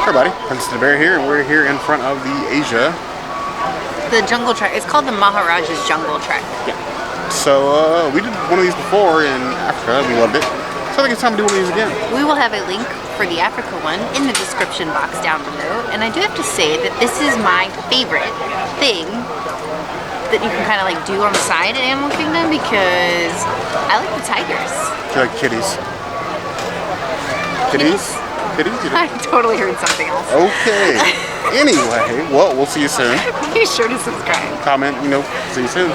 Everybody, Princess the Bear here, and we're here in front of the Asia. The jungle trek. It's called the Maharajah's Jungle Trek. Yeah. So we did one of these before in Africa. We loved it. So I think it's time to do one of these again. We will have a link for the Africa one in the description box down below. And I do have to say that this is my favorite thing that you can kind of like do on the side at Animal Kingdom because I like the tigers. Do you like kitties? Kitties? Kitties? I totally heard something else. Okay. Anyway, well, we'll see you soon. Be sure to subscribe. Comment, see you soon.